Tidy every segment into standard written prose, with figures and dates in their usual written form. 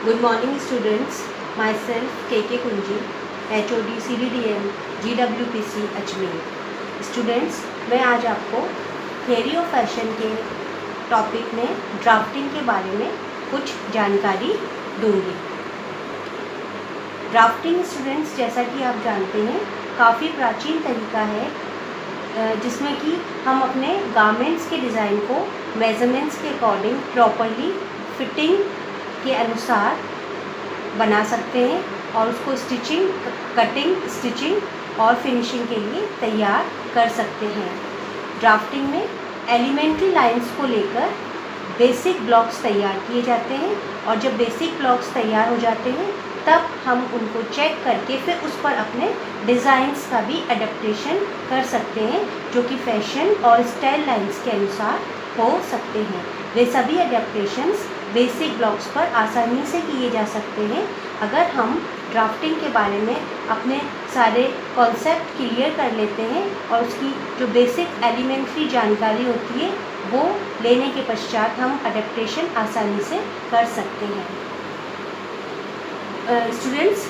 Good morning students, myself KK Kunji, HOD CDDM GWPC Ajmer. Students, मैं आज आपको theory of fashion के topic में ड्राफ्टिंग के बारे में कुछ जानकारी दूंगी। ड्राफ्टिंग स्टूडेंट्स, जैसा कि आप जानते हैं, काफ़ी प्राचीन तरीका है जिसमें कि हम अपने गारमेंट्स के डिज़ाइन को मेज़रमेंट्स के अकॉर्डिंग प्रॉपरली फिटिंग के अनुसार बना सकते हैं और उसको स्टिचिंग, कटिंग, स्टिचिंग और फिनिशिंग के लिए तैयार कर सकते हैं। ड्राफ्टिंग में एलिमेंट्री लाइंस को लेकर बेसिक ब्लॉक्स तैयार किए जाते हैं और जब बेसिक ब्लॉक्स तैयार हो जाते हैं तब हम उनको चेक करके फिर उस पर अपने डिज़ाइंस का भी एडेप्टेशन कर सकते हैं, जो कि फैशन और स्टाइल लाइंस के अनुसार हो सकते हैं। वे सभी एडेप्टेशंस बेसिक ब्लॉक्स पर आसानी से किए जा सकते हैं अगर हम ड्राफ्टिंग के बारे में अपने सारे कॉन्सेप्ट क्लियर कर लेते हैं और उसकी जो बेसिक एलिमेंट्री जानकारी होती है वो लेने के पश्चात हम एडेप्टेशन आसानी से कर सकते हैं। स्टूडेंट्स,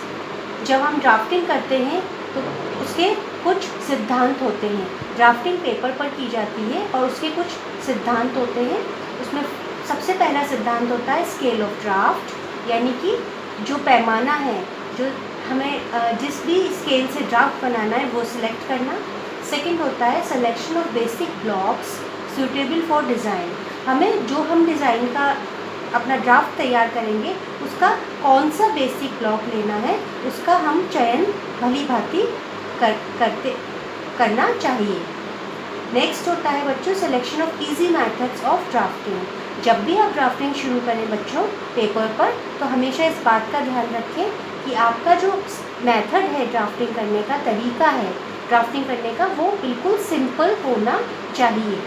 जब हम ड्राफ्टिंग करते हैं तो उसके कुछ सिद्धांत होते हैं। ड्राफ्टिंग पेपर पर की जाती है और उसके कुछ सिद्धांत होते हैं। उसमें सबसे पहला सिद्धांत होता है स्केल ऑफ ड्राफ्ट, यानी कि जो पैमाना है, जो हमें जिस भी स्केल से ड्राफ्ट बनाना है वो सिलेक्ट करना। सेकंड होता है selection of basic blocks suitable for design. हमें जो हम डिज़ाइन का अपना ड्राफ्ट तैयार करेंगे उसका कौन सा बेसिक ब्लॉक लेना है उसका हम चयन भली भांति करना चाहिए। नेक्स्ट होता है बच्चों selection of easy methods of drafting. जब भी आप ड्राफ्टिंग शुरू करें बच्चों पेपर पर, तो हमेशा इस बात का ध्यान रखें कि आपका जो मेथड है ड्राफ्टिंग करने का, तरीका है ड्राफ्टिंग करने का, वो बिल्कुल सिंपल होना चाहिए।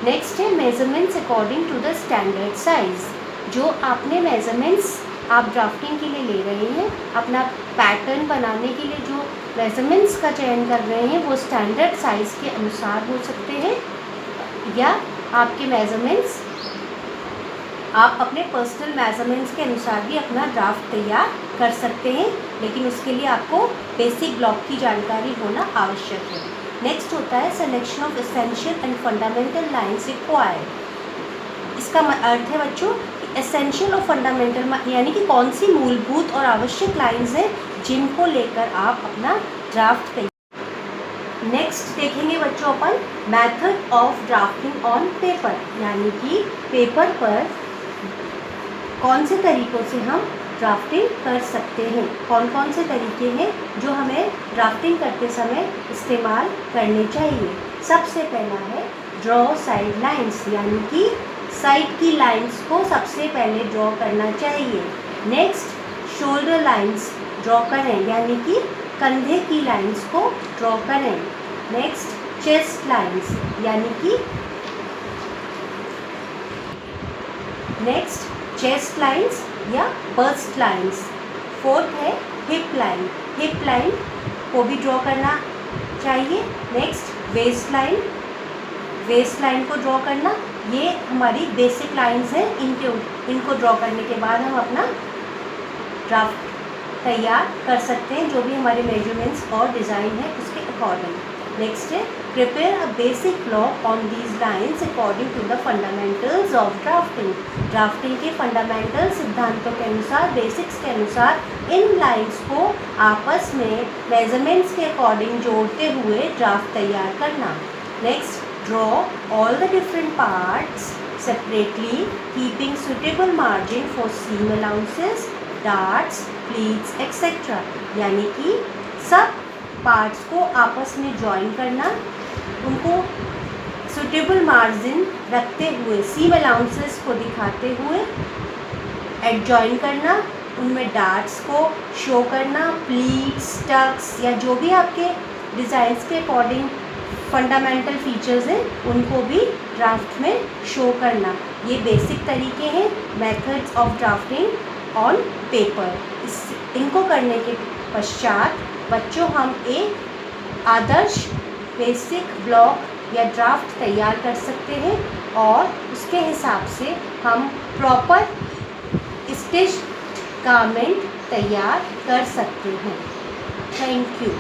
नेक्स्ट है measurements according to the standard size. जो आपने मेजरमेंट्स आप ड्राफ्टिंग के लिए ले रहे हैं, अपना पैटर्न बनाने के लिए जो मेजरमेंट्स का चयन कर रहे हैं वो स्टैंडर्ड साइज़ के अनुसार हो सकते हैं या आपके मेजरमेंट्स आप अपने पर्सनल मेजरमेंट्स के अनुसार भी अपना ड्राफ्ट तैयार कर सकते हैं, लेकिन उसके लिए आपको बेसिक ब्लॉक की जानकारी होना आवश्यक है। नेक्स्ट होता है selection of essential and fundamental lines required. इसका अर्थ है बच्चों कि एसेंशियल और फंडामेंटल यानी कि कौन सी मूलभूत और आवश्यक लाइन्स हैं जिनको लेकर आप अपना ड्राफ्ट तैयार। नेक्स्ट देखेंगे बच्चों अपन method of drafting on paper, यानी कि पेपर पर कौन से तरीक़ों से हम ड्राफ्टिंग कर सकते हैं, कौन कौन से तरीके हैं जो हमें ड्राफ्टिंग करते समय इस्तेमाल करने चाहिए। सबसे पहला है ड्रॉ साइड लाइंस, यानी कि साइड की लाइंस को सबसे पहले ड्रॉ करना चाहिए। नेक्स्ट शोल्डर लाइंस ड्रॉ करें, यानी कि कंधे की लाइंस को ड्रॉ करें। नेक्स्ट चेस्ट लाइंस, यानी कि नेक्स्ट चेस्ट लाइंस या बस्ट लाइंस। फोर्थ है हिप लाइन, हिप लाइन को भी ड्रॉ करना चाहिए। Next waist line, waist line को ड्रॉ करना। ये हमारी बेसिक लाइंस हैं, इनको ड्रॉ करने के बाद हम अपना ड्राफ्ट तैयार कर सकते हैं, जो भी हमारे मेजरमेंट्स और डिज़ाइन है उसके अकॉर्डिंग। नेक्स्ट है prepare a basic block on these lines according to the fundamentals of drafting. Drafting के फंडामेंटल सिद्धांतों के अनुसार, बेसिक्स के अनुसार इन लाइन्स को आपस में मेजरमेंट्स के अकॉर्डिंग जोड़ते हुए ड्राफ्ट तैयार करना। Next draw all the different parts separately keeping suitable margin for seam allowances, darts, pleats etcetera. यानी कि सब पार्ट्स को आपस में जॉइन करना, उनको सुटेबल मार्जिन रखते हुए, सीम अलाउंसेस को दिखाते हुए एडजॉइन करना, उनमें डार्ट्स को शो करना, प्लीट्स, टक्स या जो भी आपके डिज़ाइंस के अकॉर्डिंग फंडामेंटल फीचर्स हैं उनको भी ड्राफ्ट में शो करना। ये बेसिक तरीके हैं methods of drafting on paper. इनको करने के पश्चात बच्चों हम एक आदर्श बेसिक ब्लॉक या ड्राफ्ट तैयार कर सकते हैं और उसके हिसाब से हम प्रॉपर स्टिच गारमेंट तैयार कर सकते हैं। Thank you.